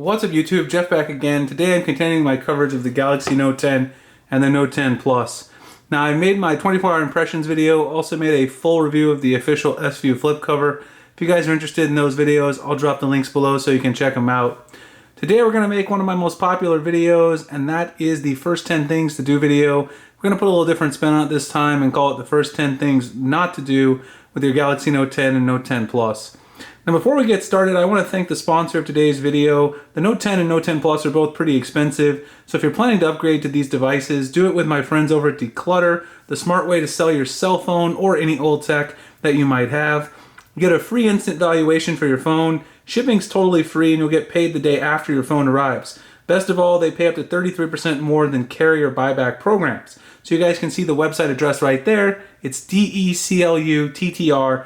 What's up YouTube, Jeff back again. Today I'm continuing my coverage of the Galaxy Note 10 and the Note 10 Plus. Now I made my 24-hour impressions video, also made a full review of the official S-View flip cover. If you guys are interested in those videos, I'll drop the links below so you can check them out. Today we're going to make one of my most popular videos, and that is the first 10 things to do video. We're going to put a little different spin on it this time and call it the first 10 things not to do with your Galaxy Note 10 and Note 10 Plus. Now before we get started, I want to thank the sponsor of today's video. The Note 10 and Note 10 Plus are both pretty expensive, so if you're planning to upgrade to these devices, do it with my friends over at Declutter, the smart way to sell your cell phone or any old tech that you might have. You get a free instant valuation for your phone, shipping's totally free, and you'll get paid the day after your phone arrives. Best of all, they pay up to 33% more than carrier buyback programs. So you guys can see the website address right there. It's decluttr.com.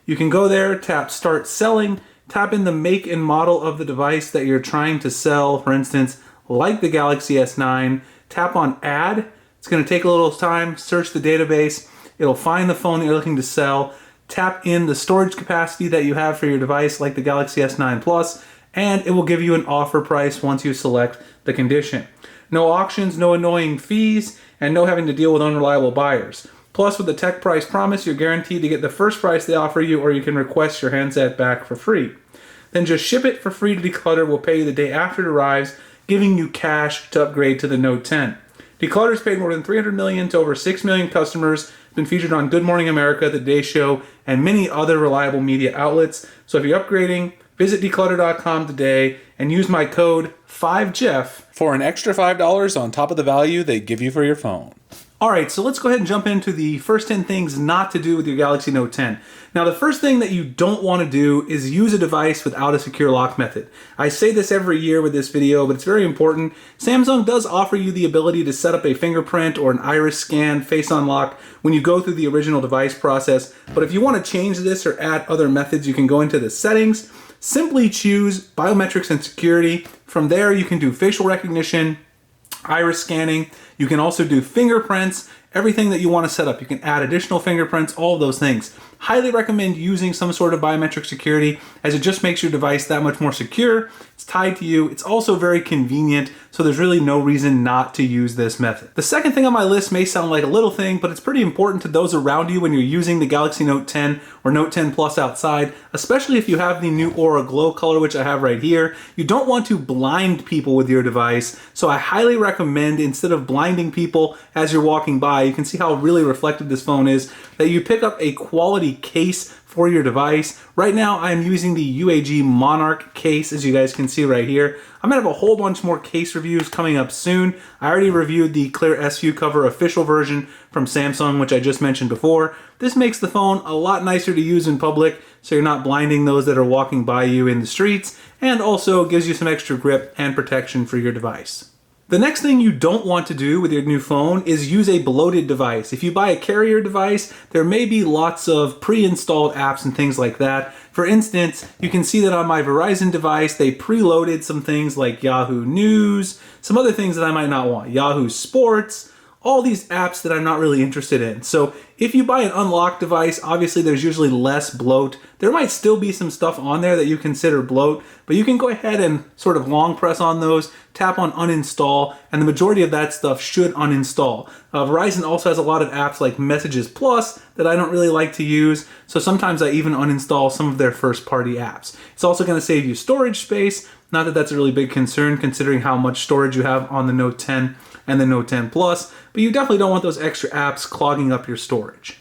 You can go there, tap Start Selling, tap in the make and model of the device that you're trying to sell, for instance, like the Galaxy S9, tap on Add. It's going to take a little time, search the database, it'll find the phone that you're looking to sell, tap in the storage capacity that you have for your device, like the Galaxy S9 Plus, and it will give you an offer price once you select the condition. No auctions, no annoying fees, and no having to deal with unreliable buyers. Plus, with the tech price promise, you're guaranteed to get the first price they offer you, or you can request your handset back for free. Then just ship it for free to Declutter. We'll pay you the day after it arrives, giving you cash to upgrade to the Note 10. Declutter's paid more than $300 million to over 6 million customers, been featured on Good Morning America, The Today Show, and many other reliable media outlets. So if you're upgrading, visit declutter.com today and use my code 5JEFF for an extra $5 on top of the value they give you for your phone. Alright, so let's go ahead and jump into the first 10 things not to do with your Galaxy Note 10. Now the first thing that you don't want to do is use a device without a secure lock method. I say this every year with this video, but it's very important. Samsung does offer you the ability to set up a fingerprint or an iris scan face unlock when you go through the original device process, but if you want to change this or add other methods, you can go into the settings, simply choose biometrics and security. From there you can do facial recognition, iris scanning. You can also do fingerprints, everything that you want to set up. You can add additional fingerprints, all of those things. Highly recommend using some sort of biometric security, as it just makes your device that much more secure. It's tied to you. It's also very convenient, so there's really no reason not to use this method. The second thing on my list may sound like a little thing, but it's pretty important to those around you when you're using the Galaxy Note 10 or Note 10 Plus outside, especially if you have the new Aura Glow color, which I have right here. You don't want to blind people with your device, so I highly recommend, instead of blinding people as you're walking by, you can see how really reflective this phone is, that you pick up a quality case for your device. Right now I'm using the UAG Monarch case, as you guys can see right here. I'm gonna have a whole bunch more case reviews coming up soon. I already reviewed the clear S-View cover official version from Samsung, which I just mentioned before. This makes the phone a lot nicer to use in public, so you're not blinding those that are walking by you in the streets, and also gives you some extra grip and protection for your device. The next thing you don't want to do with your new phone is use a bloated device. If you buy a carrier device, there may be lots of pre-installed apps and things like that. For instance, you can see that on my Verizon device, they preloaded some things like Yahoo News, some other things that I might not want, Yahoo Sports, all these apps that I'm not really interested in. So if you buy an unlocked device, obviously there's usually less bloat. There might still be some stuff on there that you consider bloat, but you can go ahead and sort of long press on those, tap on uninstall, and the majority of that stuff should uninstall. Verizon also has a lot of apps like Messages Plus that I don't really like to use, so sometimes I even uninstall some of their first-party apps. It's also going to save you storage space. Not that that's a really big concern considering how much storage you have on the Note 10 and the Note 10 Plus, but you definitely don't want those extra apps clogging up your storage.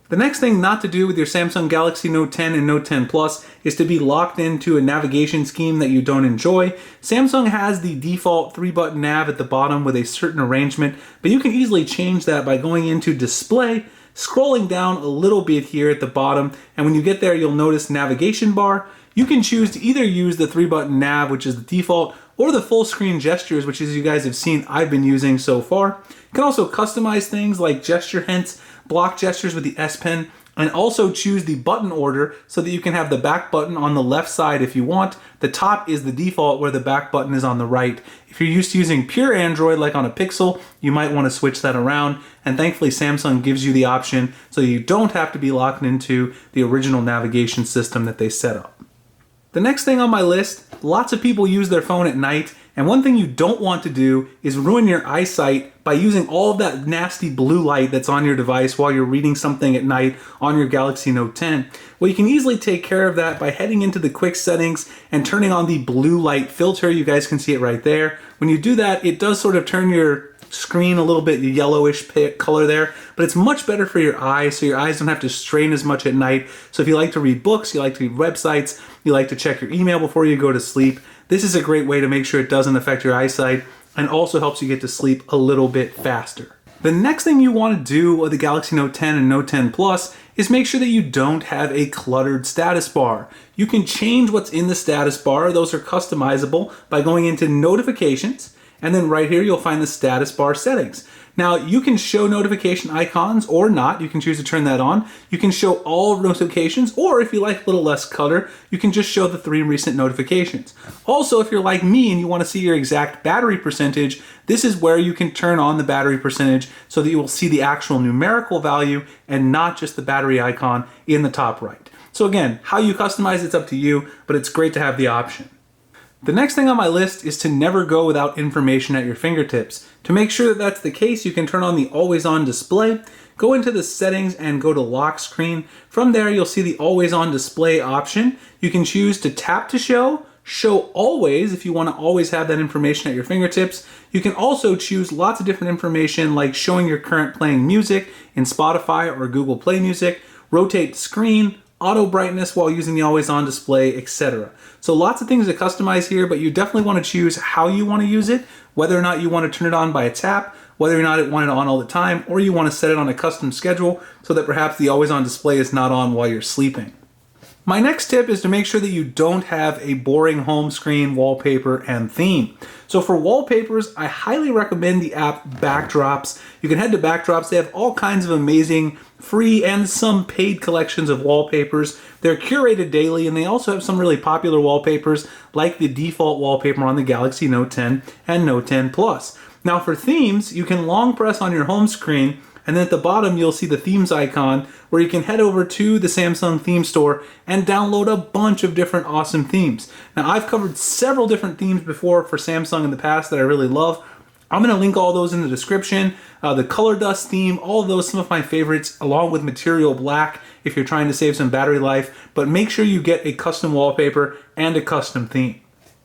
The next thing not to do with your Samsung Galaxy Note 10 and Note 10 Plus is to be locked into a navigation scheme that you don't enjoy. Samsung has the default 3-button nav at the bottom with a certain arrangement, but you can easily change that by going into Display, scrolling down a little bit here at the bottom, and when you get there you'll notice Navigation Bar. You can choose to either use the 3-button nav, which is the default, or the full screen gestures, which, as you guys have seen, I've been using so far. You can also customize things like gesture hints, block gestures with the S Pen, and also choose the button order so that you can have the back button on the left side if you want. The top is the default, where the back button is on the right. If you're used to using pure Android like on a Pixel, you might want to switch that around, and thankfully Samsung gives you the option so you don't have to be locked into the original navigation system that they set up. The next thing on my list, lots of people use their phone at night, and one thing you don't want to do is ruin your eyesight by using all of that nasty blue light that's on your device while you're reading something at night on your Galaxy Note 10. Well, you can easily take care of that by heading into the quick settings and turning on the blue light filter. You guys can see it right there. When you do that, it does sort of turn your screen a little bit yellowish color there, but it's much better for your eyes, so your eyes don't have to strain as much at night. So if you like to read books, you like to read websites, you like to check your email before you go to sleep, this is a great way to make sure it doesn't affect your eyesight and also helps you get to sleep a little bit faster. The next thing you want to do with the Galaxy Note 10 and Note 10 Plus is make sure that you don't have a cluttered status bar. You can change what's in the status bar. Those are customizable by going into Notifications, and then right here you'll find the status bar settings. Now you can show notification icons or not. You can choose to turn that on. You can show all notifications, or if you like a little less color, you can just show the 3 recent notifications. Also, if you're like me and you want to see your exact battery percentage, this is where you can turn on the battery percentage so that you will see the actual numerical value and not just the battery icon in the top right. So again, how you customize it's up to you, but it's great to have the option. The next thing on my list is to never go without information at your fingertips. To make sure that that's the case, you can turn on the Always On Display, go into the settings and go to Lock Screen. From there, you'll see the Always On Display option. You can choose to tap to show always if you want to always have that information at your fingertips. You can also choose lots of different information like showing your current playing music in Spotify or Google Play Music, rotate screen, auto brightness while using the Always On Display, etc. So lots of things to customize here, but you definitely want to choose how you want to use it, whether or not you want to turn it on by a tap, whether or not you want it on all the time, or you want to set it on a custom schedule so that perhaps the Always On Display is not on while you're sleeping. My next tip is to make sure that you don't have a boring home screen, wallpaper, and theme. So for wallpapers, I highly recommend the app Backdrops. You can head to Backdrops. They have all kinds of amazing free and some paid collections of wallpapers. They're curated daily, and they also have some really popular wallpapers like the default wallpaper on the Galaxy Note 10 and Note 10 Plus. Now for themes, you can long press on your home screen, and then at the bottom you'll see the themes icon where you can head over to the Samsung theme store and download a bunch of different awesome themes. Now I've covered several different themes before for Samsung in the past that I really love. I'm going to link all those in the description. The Color Dust theme, all of those, some of my favorites, along with Material Black if you're trying to save some battery life. But make sure you get a custom wallpaper and a custom theme.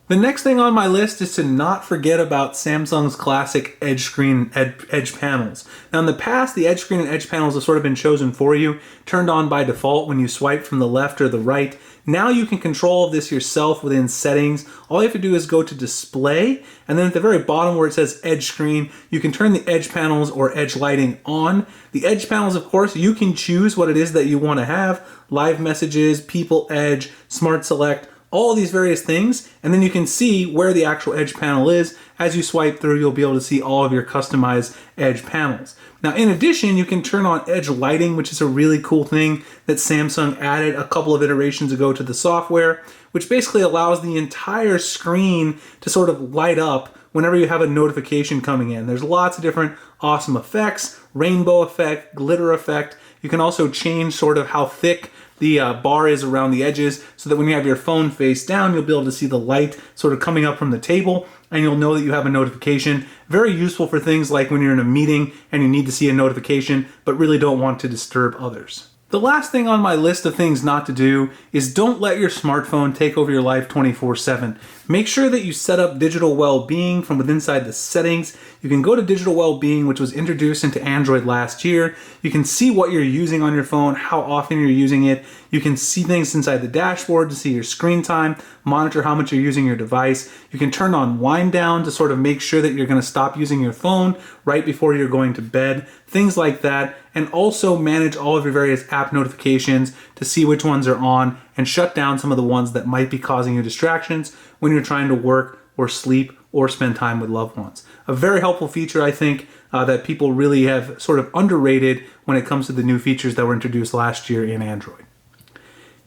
The next thing on my list is to not forget about Samsung's classic edge screen and edge panels. Now in the past, the edge screen and edge panels have sort of been chosen for you, turned on by default when you swipe from the left or the right. Now you can control this yourself within settings. All you have to do is go to display, and then at the very bottom where it says edge screen, you can turn the edge panels or edge lighting on. The edge panels, of course, you can choose what it is that you want to have. Live messages, people edge, smart select, all these various things, and then you can see where the actual edge panel is. As you swipe through, you'll be able to see all of your customized edge panels. Now, in addition, you can turn on edge lighting, which is a really cool thing that Samsung added a couple of iterations ago to the software, which basically allows the entire screen to sort of light up whenever you have a notification coming in. There's lots of different awesome effects, rainbow effect, glitter effect. You can also change sort of how thick the bar is around the edges so that when you have your phone face down, you'll be able to see the light sort of coming up from the table and you'll know that you have a notification. Very useful for things like when you're in a meeting and you need to see a notification but really don't want to disturb others. The last thing on my list of things not to do is don't let your smartphone take over your life 24/7. Make sure that you set up digital well-being from within inside the settings. You can go to digital well-being, which was introduced into Android last year. You can see what you're using on your phone, how often you're using it. You can see things inside the dashboard to see your screen time, monitor how much you're using your device. You can turn on wind down to sort of make sure that you're going to stop using your phone right before you're going to bed, things like that, and also manage all of your various app notifications to see which ones are on and shut down some of the ones that might be causing you distractions when you're trying to work or sleep or spend time with loved ones. A very helpful feature, I think, that people really have sort of underrated when it comes to the new features that were introduced last year in Android.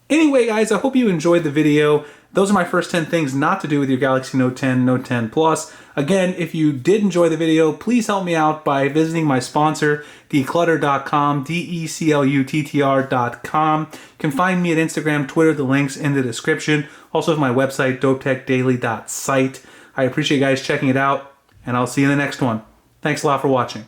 Anyway, guys, I hope you enjoyed the video. those are my first 10 things not to do with your Galaxy Note 10, Note 10 Plus. Again, if you did enjoy the video, please help me out by visiting my sponsor, Declutter.com, DECLUTTR.com. You can find me at Instagram, Twitter, the link's in the description. Also my website, dopetechdaily.site. I appreciate you guys checking it out, and I'll see you in the next one. Thanks a lot for watching.